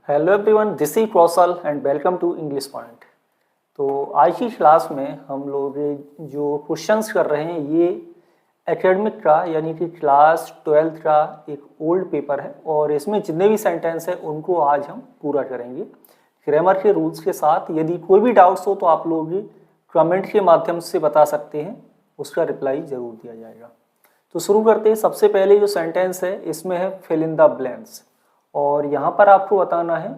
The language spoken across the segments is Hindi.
Hello everyone, this is Kaushal and welcome to English Point. तो आज की क्लास में हम लोग जो क्वेश्चंस कर रहे हैं ये एकेडमिक का यानी कि क्लास 12th का एक ओल्ड पेपर है और इसमें जितने भी सेंटेंस हैं उनको आज हम पूरा करेंगे ग्रामर के रूल्स के साथ। यदि कोई भी डाउट्स हो तो आप लोग कमेंट के माध्यम से बता सकते हैं, उसका रिप्लाई ज़रूर दिया जाएगा। तो शुरू करते हैं। सबसे पहले जो सेंटेंस है इसमें है फिल इन द ब्लैंक्स और यहाँ पर आपको बताना है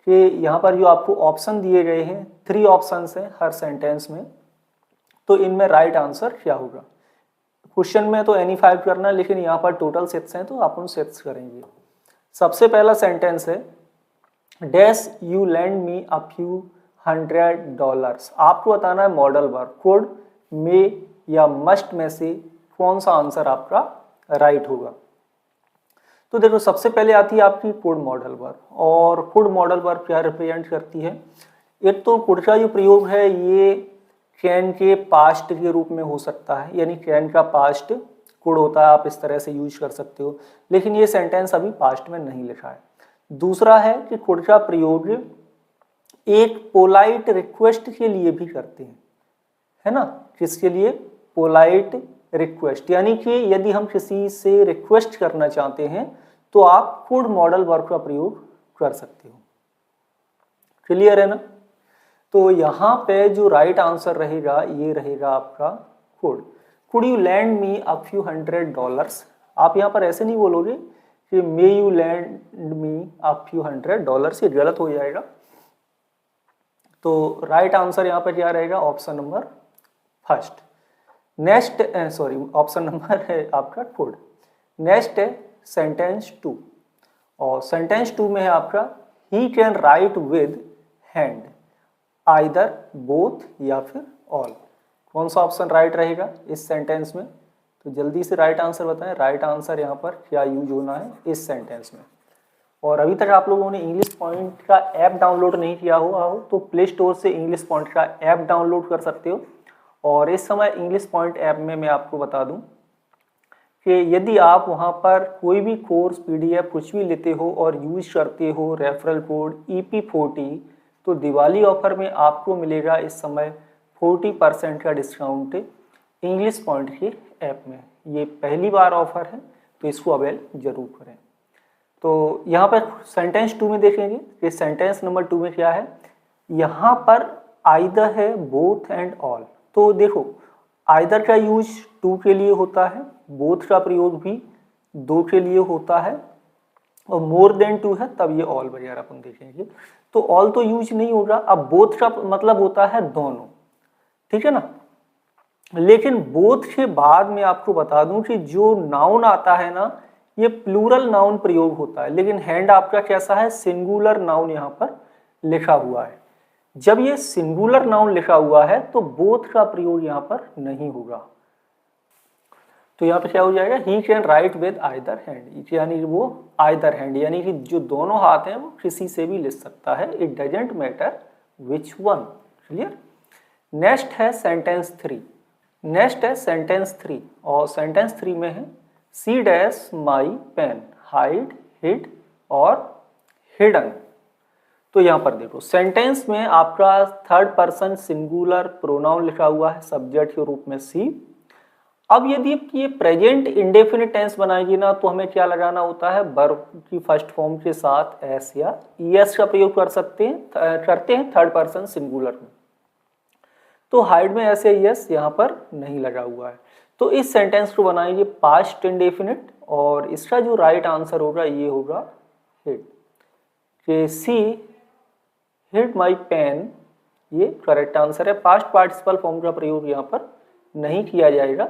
कि यहाँ पर जो आपको ऑप्शन दिए गए हैं 3 ऑप्शंस हैं हर सेंटेंस में, तो इनमें राइट आंसर क्या होगा। क्वेश्चन में तो एनी 5 करना, लेकिन यहाँ पर टोटल 6 हैं तो आप उन 6 करेंगे। सबसे पहला सेंटेंस है dash you land me a few $100। आपको बताना है मॉडल वर्ब, कुड, मे या मस्ट में से कौन सा आंसर आपका राइट होगा। तो देखो सबसे पहले आती है आपकी कुड मॉडल वर्ब, और कुड मॉडल वर्ब क्या रिप्रेजेंट करती है। एक तो कुड का जो प्रयोग है ये कैन के पास्ट के रूप में हो सकता है, यानी कैन का पास्ट कुड होता है, आप इस तरह से यूज कर सकते हो, लेकिन ये सेंटेंस अभी पास्ट में नहीं लिखा है। दूसरा है कि कुड का प्रयोग एक पोलाइट रिक्वेस्ट के लिए भी करते हैं, है ना। किसके लिए? पोलाइट रिक्वेस्ट, यानी कि यदि हम किसी से रिक्वेस्ट करना चाहते हैं तो आप कुड मॉडल वर्ब का प्रयोग कर सकते हो। क्लियर है ना। तो यहाँ पे जो राइट आंसर रहेगा ये रहेगा आपका could. Could you land me a few $100। आप यहाँ पर ऐसे नहीं बोलोगे कि may you land me a few $100, ये गलत हो जाएगा। तो राइट आंसर यहाँ पर क्या रहेगा? Option number first. Next option number है आपका कुड। नेक्स्ट है सेंटेंस 2, और सेंटेंस 2 में है आपका he can write with hand, either both या फिर ऑल। कौन सा ऑप्शन राइट रहेगा इस सेंटेंस में? तो जल्दी से राइट आंसर बताएं। राइट आंसर यहाँ पर क्या यूज होना है इस सेंटेंस में। और अभी तक आप लोगों ने इंग्लिश पॉइंट का ऐप डाउनलोड नहीं किया हो तो प्ले स्टोर से इंग्लिश पॉइंट का ऐप डाउनलोड कर सकते हो। और इस समय इंग्लिश पॉइंट ऐप में मैं आपको बता दूं कि यदि आप वहां पर कोई भी कोर्स PDF कुछ भी लेते हो और यूज करते हो रेफरल कोड EP40, तो दिवाली ऑफर में आपको मिलेगा इस समय 40% का डिस्काउंट इंग्लिश पॉइंट के ऐप में। ये पहली बार ऑफर है तो इसको अवेल जरूर करें। तो यहाँ पर सेंटेंस 2 में देखेंगे कि सेंटेंस नंबर 2 में क्या है। यहाँ पर आइदर है, बोथ एंड ऑल। तो देखो आइदर का यूज 2 के लिए होता है, बोथ का प्रयोग भी 2 के लिए होता है, और मोर देन 2 है तब ये ऑल वगैरह अपन देखेंगे। तो ऑल तो यूज नहीं होगा। अब बोथ का मतलब होता है दोनों, ठीक है ना। लेकिन बोथ के बाद में आपको बता दूं कि जो नाउन आता है ना ये प्लूरल नाउन प्रयोग होता है, लेकिन हैंड आपका कैसा है? सिंगुलर नाउन यहाँ पर लिखा हुआ है। जब ये सिंगुलर नाउन लिखा हुआ है तो बोथ का प्रयोग यहाँ पर नहीं होगा। तो यहाँ पे क्या हो जाएगा? He can write with either hand, यानी कि वो आइदर हैंड यानी कि जो दोनों हाथ हैं वो किसी से भी लिख सकता है। It doesn't matter which one. Clear. Next है सेंटेंस 3। नेक्स्ट है सेंटेंस 3, और सेंटेंस 3 में है C dash my pen, hide, hid और हिडन। तो यहाँ पर देखो सेंटेंस में आपका थर्ड पर्सन सिंगुलर प्रोनाउन लिखा हुआ है सब्जेक्ट के रूप में सी। अब यदि ये प्रेजेंट इंडेफिनिट टेंस बनाएगी ना तो हमें क्या लगाना होता है? वर्ब की फर्स्ट फॉर्म के साथ एस या ES का प्रयोग करते हैं थर्ड पर्सन सिंगुलर में। तो हाइड में ऐसे ES यहाँ पर नहीं लगा हुआ है। तो इस सेंटेंस को बनाएंगे पास्ट इंडेफिनिट, और इसका जो राइट आंसर होगा ये होगा हिड। कि सी हिड माई पेन ये करेक्ट आंसर है। पास्ट पार्टिसिपल फॉर्म का प्रयोग यहाँ पर नहीं किया जाएगा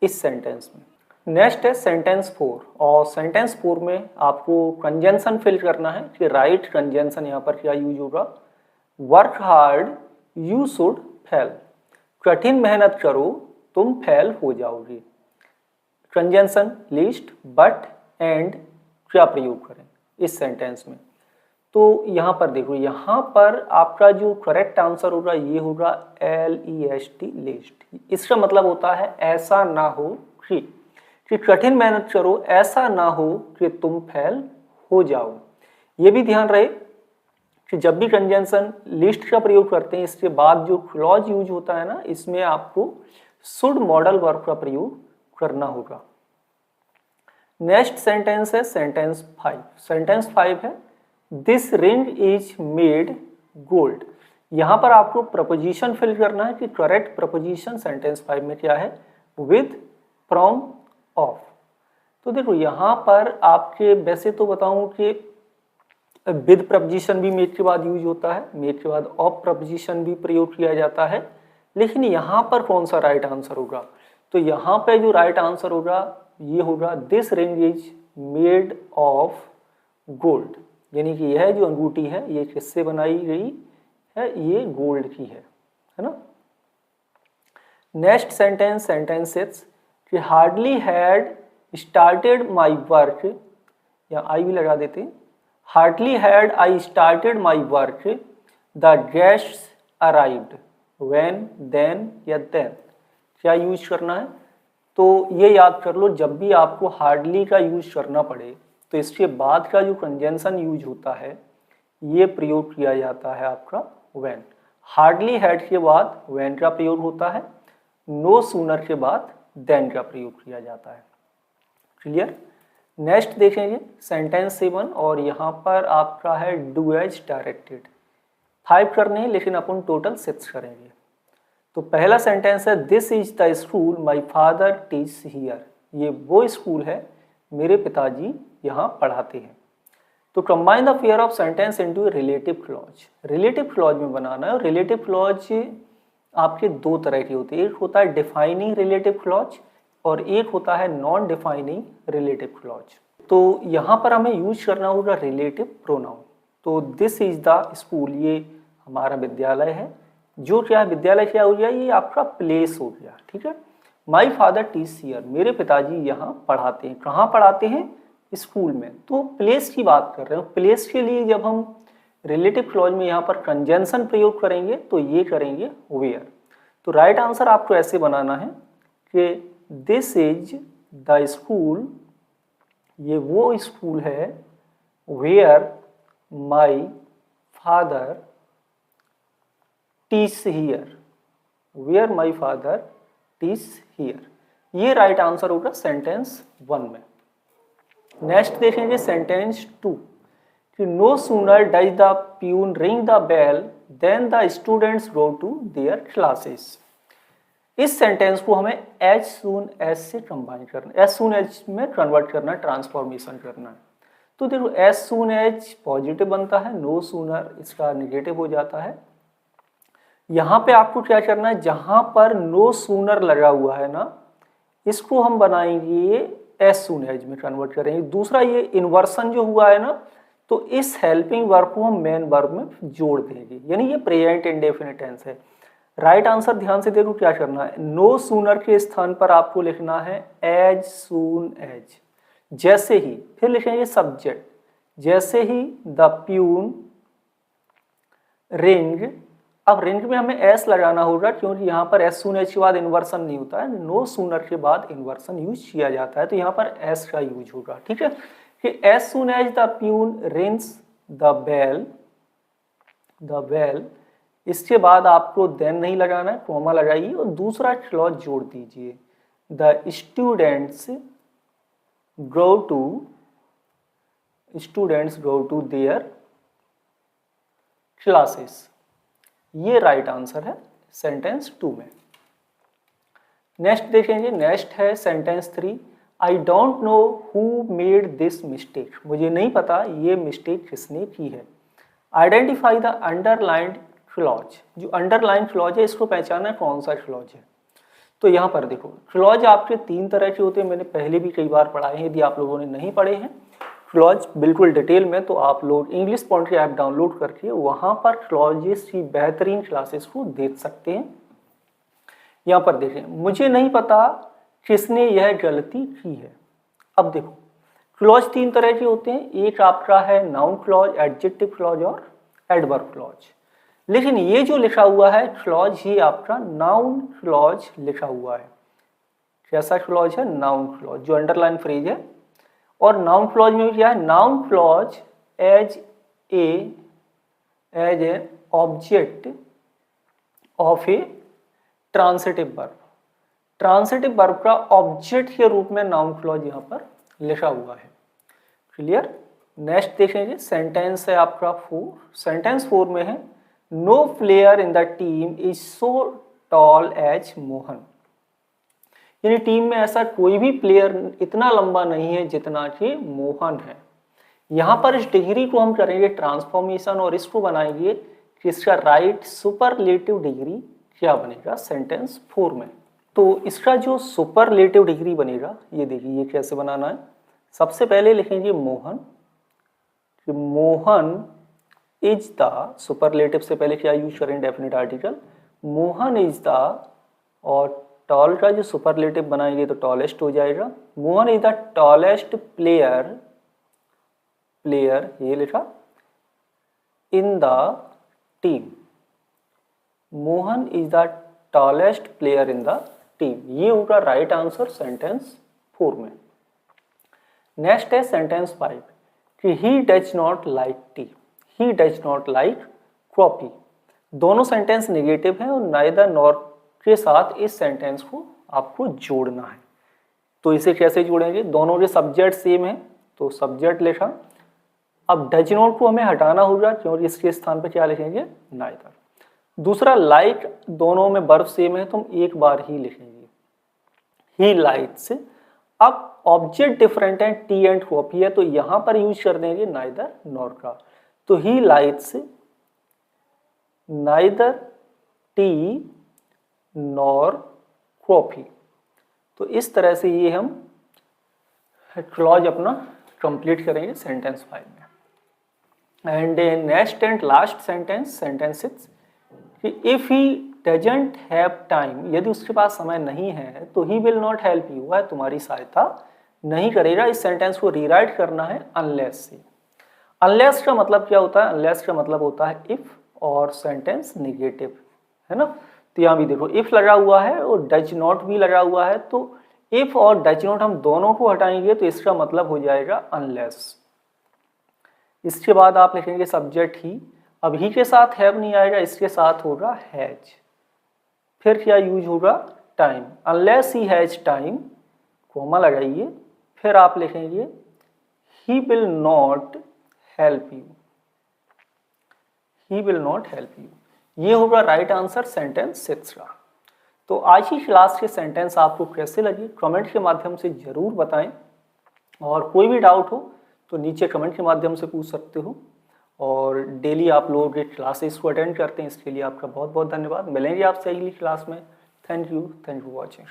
इस सेंटेंस में। नेक्स्ट है सेंटेंस 4, और सेंटेंस 4 में आपको कंजंक्शन फिल करना है कि राइट कंजंक्शन यहाँ पर क्या यूज होगा। Work hard you should fail, कठिन मेहनत करो तुम फेल हो जाओगे। कंजंक्शन लिस्ट, बट, एंड क्या प्रयोग करें इस सेंटेंस में। तो यहाँ पर देखो, यहाँ पर आपका जो करेक्ट आंसर होगा ये होगा LEST, लिस्ट। इसका मतलब होता है ऐसा ना हो कि कठिन मेहनत करो, ऐसा ना हो कि तुम फेल हो जाओ। ये भी ध्यान रहे कि जब भी कंजंक्शन लिस्ट का प्रयोग करते हैं इसके बाद जो क्लॉज यूज होता है ना, इसमें आपको शुड मॉडल वर्ब का प्रयोग करना होगा। नेक्स्ट सेंटेंस है सेंटेंस 5। सेंटेंस 5 है this ring is made gold. यहां पर आपको प्रपोजिशन फिल करना है कि करेक्ट प्रपोजिशन सेंटेंस 5 में क्या है, विद, फ्रॉम, ऑफ। तो देखो यहां पर आपके वैसे तो बताऊं कि विद प्रपोजिशन भी मेड के बाद यूज होता है, मेड के बाद ऑफ प्रपोजिशन भी प्रयोग किया जाता है, लेकिन यहां पर कौन सा राइट आंसर होगा, तो यहां पे जो राइट आंसर होगा ये होगा this ring is made of gold, यानी कि यह जो अंगूठी है ये किससे बनाई गई है, ये गोल्ड की है ना। नेक्स्ट सेंटेंस सेंटेंस 6 कि hardly had started my work, या आई भी लगा देते हैं, hardly had I started my work the guests arrived, when, then या देन, क्या यूज करना है, तो ये याद कर लो जब भी आपको हार्डली का यूज करना पड़े तो इसके बाद का जो कंजंक्शन यूज होता है ये प्रयोग किया जाता है आपका व्हेन। हार्डली हैड के बाद व्हेन का प्रयोग होता है, नो सूनर के बाद देन का प्रयोग किया जाता है। क्लियर। नेक्स्ट देखेंगे सेंटेंस 7 और यहाँ पर आपका है डू एज डायरेक्टेड। 5 करने हैं लेकिन अपन टोटल 6 करेंगे। तो पहला सेंटेंस है this is the school my father teach here. ये वो स्कूल है मेरे पिताजी यहाँ पढ़ाते हैं। तो combine the pair of sentence into a relative clause. Relative clause में बनाना है और रिलेटिव क्लॉज आपके दो तरह की होती है, एक होता है डिफाइनिंग रिलेटिव क्लॉज और एक होता है नॉन डिफाइनिंग रिलेटिव क्लॉज। तो यहाँ पर हमें यूज करना होगा रिलेटिव प्रोनाउन। तो दिस इज द स्कूल, ये हमारा विद्यालय है, जो क्या है विद्यालय क्या हो गया, ये आपका प्लेस हो गया, ठीक है। माई फादर टीच हियर, मेरे पिताजी यहाँ पढ़ाते हैं, कहाँ पढ़ाते हैं, स्कूल में। तो प्लेस की बात कर रहे हो, प्लेस के लिए जब हम रिलेटिव क्लॉज में यहाँ पर कंजंक्शन प्रयोग करेंगे तो ये करेंगे वेयर। तो राइट आंसर आपको ऐसे बनाना है कि दिस इज द स्कूल, ये वो स्कूल है, where my father teach here, where my father teach here. ये राइट आंसर होगा सेंटेंस 1 में। नेक्स्ट देखेंगे सेंटेंस 2 कि no sooner does the peon ring the bell then the students go to their classes. इस सेंटेंस को हमें एज सून एज से कंबाइन करना, एज सून एज में कन्वर्ट करना, ट्रांसफॉर्मेशन करना है। तो देखो एज सून एज पॉजिटिव बनता है, नो सूनर इसका निगेटिव हो जाता है। यहाँ पे आपको क्या करना है, जहां पर नो सूनर लगा हुआ है ना, इसको हम बनाएंगे एज सून एज में कन्वर्ट करेंगे। दूसरा ये इन्वर्सन जो हुआ है ना, तो इस हेल्पिंग वर्ब को हम मेन वर्ब में जोड़ देंगे, यानी ये प्रेजेंट इंडेफिनिट टेंस है। राइट आंसर ध्यान से देखो क्या करना है, नो सूनर के स्थान पर आपको लिखना है एज सून एज। जैसे ही, फिर लिखेंगे सब्जेक्ट, जैसे ही द प्यून रिंग। अब रिंग में हमें एस लगाना होगा क्योंकि यहाँ पर एस सून एज के बाद इन्वर्सन नहीं होता है, नो सूनर के बाद इन्वर्सन यूज किया जाता है, तो यहाँ पर एस का यूज होगा, ठीक है। कि as soon as the peon rings the bell, इसके बाद आपको देन नहीं लगाना है, कॉमा लगाइए और दूसरा क्लॉज जोड़ दीजिए, the students go to their classes. ये राइट आंसर है सेंटेंस 2 में। नेक्स्ट देखेंगे, नेक्स्ट है sentence 3 I don't know who made this mistake. मुझे नहीं पता ये मिस्टेक किसने की है। Identify the underlined clause. जो अंडरलाइन क्लॉज है इसको पहचाना कौन सा क्लॉज है। तो यहाँ पर देखो क्लॉज आपके 3 तरह के होते हैं, मैंने पहले भी कई बार पढ़ाए हैं, यदि आप लोगों ने नहीं पढ़े हैं क्लॉज बिल्कुल डिटेल में तो आप लोग इंग्लिश पॉइंट की ऐप डाउनलोड करके वहाँ पर क्लॉजेस की बेहतरीन क्लासेस को देख सकते हैं। यहाँ पर देखें, मुझे नहीं पता किसने यह गलती की है। अब देखो क्लॉज 3 तरह के होते हैं, एक आपका है नाउन क्लॉज, एडजेक्टिव क्लॉज और एडवर्ब क्लॉज। लेकिन ये जो लिखा हुआ है क्लॉज, ये आपका नाउन क्लॉज लिखा हुआ है। कैसा क्लॉज है, नाउन क्लॉज, जो अंडरलाइन फ्रेज है। और नाउन क्लॉज में क्या है, noun clause as a as a object of a transitive verb. Transitive verb का ऑब्जेक्ट के रूप में नाउन क्लॉज यहाँ पर लिखा हुआ है। क्लियर। नेक्स्ट देखेंगे, सेंटेंस है आपका 4। सेंटेंस 4 में है no player in the team is so tall as Mohan. यानी टीम में ऐसा कोई भी प्लेयर इतना लंबा नहीं है जितना कि मोहन है। यहाँ पर इस डिग्री को हम करेंगे ट्रांसफॉर्मेशन और इसको बनाएंगे कि इसका राइट सुपरलेटिव डिग्री क्या बनेगा सेंटेंस 4 में। तो इसका जो सुपरलेटिव डिग्री बनेगा ये देखिए, ये कैसे बनाना है। सबसे पहले लिखेंगे मोहन, कि मोहन इज द, सुपरलेटिव से पहले क्या यूज करें, definite article. Mohan is the, और टॉल का जो सुपरलेटिव बनाएंगे तो टॉलेस्ट हो जाएगा। Mohan is the tallest player, ये लिखा, इन the team. Mohan is the tallest player in the team. ये होगा राइट आंसर सेंटेंस 4 में। नेक्स्ट है सेंटेंस 5 कि he does not like T, he does not like coffee. दोनों सेंटेंस नेगेटिव हैं और नाइदर नॉर के साथ इस सेंटेंस को आपको जोड़ना है। तो इसे कैसे जोड़ेंगे, दोनों के सब्जेक्ट सेम है तो सब्जेक्ट लिखा। अब डज नॉट को हमें हटाना होगा क्योंकि इसके स्थान पर क्या लिखेंगे, नाइदर। दूसरा लाइक, दोनों में वर्ब सेम है तो हम एक बार ही लिखेंगे, ही लाइक्स। अब ऑब्जेक्ट डिफरेंट है, टी एंड कॉफी है, तो यहां पर यूज कर देंगे नाइदर नॉर का। तो he likes neither T nor coffee. तो इस तरह से ये हम क्लॉज अपना कंप्लीट करेंगे सेंटेंस 5 में। And next and last sentence, sentence 6 कि if he doesn't have time, यदि उसके पास समय नहीं है तो ही विल नॉट हेल्प यू, वह तुम्हारी सहायता नहीं करेगा। इस सेंटेंस को रीराइट करना है अनलेस से। अनलेस का मतलब क्या होता है, अनलेस का मतलब होता है इफ और सेंटेंस नेगेटिव, है ना। तो यहाँ भी देखो इफ लगा हुआ है और डज नॉट भी लगा हुआ है, तो इफ और डज नॉट हम दोनों को हटाएंगे तो इसका मतलब हो जाएगा अनलेस। इसके बाद आप लिखेंगे सब्जेक्ट ही। अब ही के साथ हैव नहीं आएगा, इसके साथ होगा हैज। फिर क्या यूज होगा, time. Unless he has time, comma लगाइए, फिर आप लिखेंगे he will not help you, he will not help you. ये होगा राइट आंसर सेंटेंस 6 का। तो आज की क्लास के सेंटेंस आपको कैसे लगे कमेंट के माध्यम से जरूर बताएं, और कोई भी डाउट हो तो नीचे कमेंट के माध्यम से पूछ सकते हो। और डेली आप लोग के क्लासेस को अटेंड करते हैं, इसके लिए आपका बहुत बहुत धन्यवाद। मिलेंगे आपसे अगली क्लास में। Thank you for watching.